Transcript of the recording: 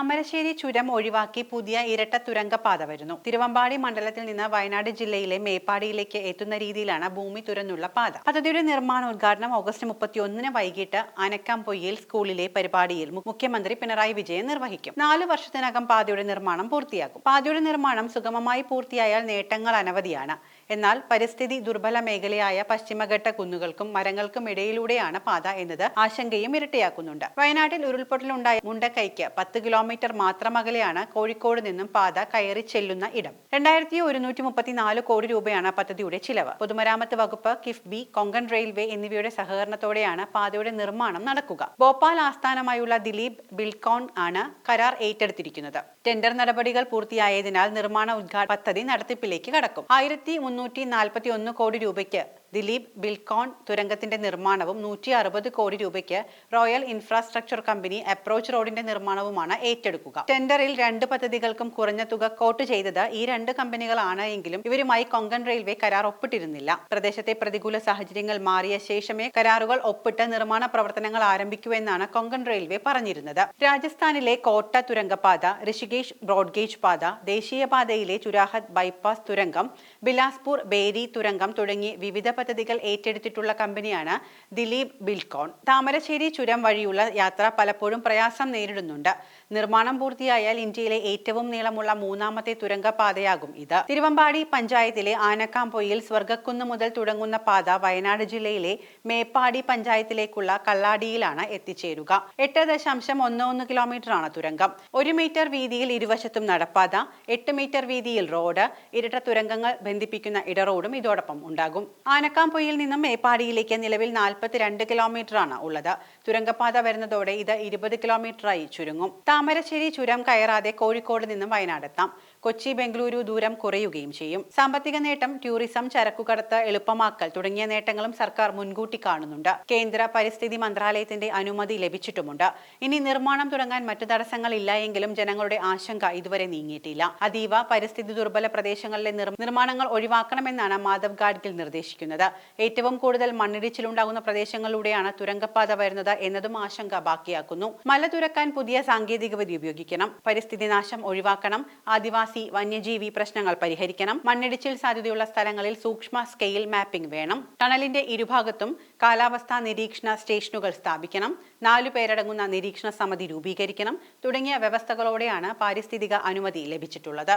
താമരശ്ശേരി ചുരം ഒഴിവാക്കി പുതിയ ഇരട്ട തുരങ്കപാത വരുന്നു. തിരുവമ്പാടി മണ്ഡലത്തിൽ നിന്ന് വയനാട് ജില്ലയിലെ മേപ്പാടിയിലേക്ക് എത്തുന്ന രീതിയിലാണ് ഭൂമി തുരന്നുള്ള പാത. പദ്ധതിയുടെ നിർമ്മാണോദ്ഘാടനം ഓഗസ്റ്റ് 31 വൈകിട്ട് ആനക്കാംപൊയിൽ സ്കൂളിലെ പരിപാടിയിൽ മുഖ്യമന്ത്രി പിണറായി വിജയൻ നിർവഹിക്കും. 4 വർഷത്തിനകം പാതയുടെ നിർമ്മാണം പൂർത്തിയാക്കും. പാതയുടെ നിർമ്മാണം സുഗമമായി പൂർത്തിയായാൽ നേട്ടങ്ങൾ അനവധിയാണ്. എന്നാൽ പരിസ്ഥിതി ദുർബല മേഖലയായ പശ്ചിമഘട്ട കുന്നുകൾക്കും മരങ്ങൾക്കും ഇടയിലൂടെയാണ് പാത എന്നത് ആശങ്കയും ഇരട്ടിയാക്കുന്നുണ്ട്. വയനാട്ടിൽ ഉരുൾപൊട്ടലുണ്ടായ മുണ്ടക്കൈക്ക് 10 കിലോമീറ്റർ മാത്രം അകലെയാണ് കോഴിക്കോട് നിന്നും പാത കയറി ചെല്ലുന്ന ഇടം. 2134 കോടി രൂപയാണ് പദ്ധതിയുടെ ചിലവ്. പൊതുമരാമത്ത് വകുപ്പ്, കിഫ്ബി, കൊങ്കൺ റെയിൽവേ എന്നിവയുടെ സഹകരണത്തോടെയാണ് പാതയുടെ നിർമ്മാണം നടക്കുക. ഭോപ്പാൽ ആസ്ഥാനമായുള്ള ദിലീപ് ബിൽഡ്കോൺ ആണ് കരാർ ഏറ്റെടുത്തിരിക്കുന്നത്. ടെൻഡർ നടപടികൾ പൂർത്തിയായതിനാൽ നിർമ്മാണ ഉദ്ഘാടന പദ്ധതി നടത്തിപ്പിലേക്ക് കടക്കും. 1341 കോടി രൂപയ്ക്ക് ദിലീപ് ബിൽഡ്കോൺ തുരങ്കത്തിന്റെ നിർമ്മാണവും 160 കോടി രൂപയ്ക്ക് റോയൽ ഇൻഫ്രാസ്ട്രക്ചർ കമ്പനി അപ്രോച്ച് റോഡിന്റെ നിർമ്മാണവുമാണ് ഏറ്റെടുക്കുക. ടെൻഡറിൽ 2 പദ്ധതികൾക്കും കുറഞ്ഞ തുക കോട്ട് ചെയ്തത് ഈ 2 കമ്പനികളാണ് എങ്കിലും ഇവരുമായി കൊങ്കൺ റെയിൽവേ കരാർ ഒപ്പിട്ടിരുന്നില്ല. പ്രദേശത്തെ പ്രതികൂല സാഹചര്യങ്ങൾ മാറിയ ശേഷമേ കരാറുകൾ ഒപ്പിട്ട് നിർമ്മാണ പ്രവർത്തനങ്ങൾ ആരംഭിക്കുമെന്നാണ് കൊങ്കൺ റെയിൽവേ പറഞ്ഞിരുന്നത്. രാജസ്ഥാനിലെ കോട്ട തുരങ്കപാത, ഋഷികേശ് ബ്രോഡ്ഗേജ് പാത, ദേശീയപാതയിലെ ചുരാഹത് ബൈപ്പാസ് തുരങ്കം, ബിലാസ്പൂർ ബേരി തുരങ്കം തുടങ്ങി വിവിധ പദ്ധതികൾ ഏറ്റെടുത്തിട്ടുള്ള കമ്പനിയാണ് ദിലീപ് ബിൽഡ്കോൺ. താമരശ്ശേരി ചുരം വഴിയുള്ള യാത്ര പലപ്പോഴും പ്രയാസം നേരിടുന്നുണ്ട്. നിർമ്മാണം പൂർത്തിയായാൽ ഇന്ത്യയിലെ ഏറ്റവും നീളമുള്ള 3ാമത്തെ തുരങ്കപാതയാകും ഇത്. തിരുവമ്പാടി പഞ്ചായത്തിലെ ആനക്കാംപൊയിൽ സ്വർഗക്കുന്ന് മുതൽ തുടങ്ങുന്ന പാത വയനാട് ജില്ലയിലെ മേപ്പാടി പഞ്ചായത്തിലേക്കുള്ള കള്ളാടിയിലാണ് എത്തിച്ചേരുക. 8.11 കിലോമീറ്ററാണ് തുരങ്കം. 1 മീറ്റർ വീതിയിൽ ഇരുവശത്തും നടപ്പാത, 8 മീറ്റർ വീതിയിൽ റോഡ്, ഇരട്ട തുരങ്കങ്ങൾ ബന്ധിപ്പിക്കുന്ന ഇടറോഡും ഇതോടൊപ്പം ഉണ്ടാകും. ആനക്കാംപൊയിൽ നിന്നും മേപ്പാടിയിലേക്ക് നിലവിൽ 42 കിലോമീറ്ററാണ് ഉള്ളത്. തുരങ്കപാത വരുന്നതോടെ ഇത് 20 കിലോമീറ്ററായി ചുരുങ്ങും. താമരശ്ശേരി ചുരം കയറാതെ കോഴിക്കോട് നിന്നും വയനാടെത്താം. കൊച്ചി ബംഗളൂരു ദൂരം കുറയുകയും ചെയ്യും. സാമ്പത്തിക നേട്ടം, ടൂറിസം, ചരക്കുകടത്ത് എളുപ്പമാക്കൽ തുടങ്ങിയ നേട്ടങ്ങളും സർക്കാർ മുൻകൂട്ടി കാണുന്നുണ്ട്. കേന്ദ്ര പരിസ്ഥിതി മന്ത്രാലയത്തിന്റെ അനുമതി ലഭിച്ചിട്ടുമുണ്ട്. ഇനി നിർമ്മാണം തുടങ്ങാൻ മറ്റു തടസ്സങ്ങളില്ല എങ്കിലും ജനങ്ങളുടെ ആശങ്ക ഇതുവരെ നീങ്ങിയിട്ടില്ല. അതീവ പരിസ്ഥിതി ദുർബല പ്രദേശങ്ങളിലെ നിർമ്മാണങ്ങൾ ഒഴിവാക്കണമെന്നാണ് മാധവ് ഗാഡ്ഗിൽ നിർദ്ദേശിക്കുന്നത്. ഏറ്റവും കൂടുതൽ മണ്ണിടിച്ചിലുണ്ടാകുന്ന പ്രദേശങ്ങളിലൂടെയാണ് തുരങ്കപാത വരുന്നത് എന്നതും ആശങ്ക ബാക്കിയാക്കുന്നു. മല തുരക്കാൻ പുതിയ സാങ്കേതികവിദ്യ ഉപയോഗിക്കണം. പരിസ്ഥിതി നാശം ഒഴിവാക്കണം. ആദിവാസി വന്യജീവി പ്രശ്നങ്ങൾ പരിഹരിക്കണം. മണ്ണിടിച്ചിൽ സാധ്യതയുള്ള സ്ഥലങ്ങളിൽ സൂക്ഷ്മ സ്കെയിൽ മാപ്പിംഗ് വേണം. ടണലിന്റെ ഇരുഭാഗത്തും കാലാവസ്ഥാ നിരീക്ഷണ സ്റ്റേഷനുകൾ സ്ഥാപിക്കണം. 4 പേരടങ്ങുന്ന നിരീക്ഷണ സമിതി രൂപീകരിക്കണം. തുടങ്ങിയ വ്യവസ്ഥകളോടെയാണ് പാരിസ്ഥിതിക അനുമതി ലഭിച്ചിട്ടുള്ളത്.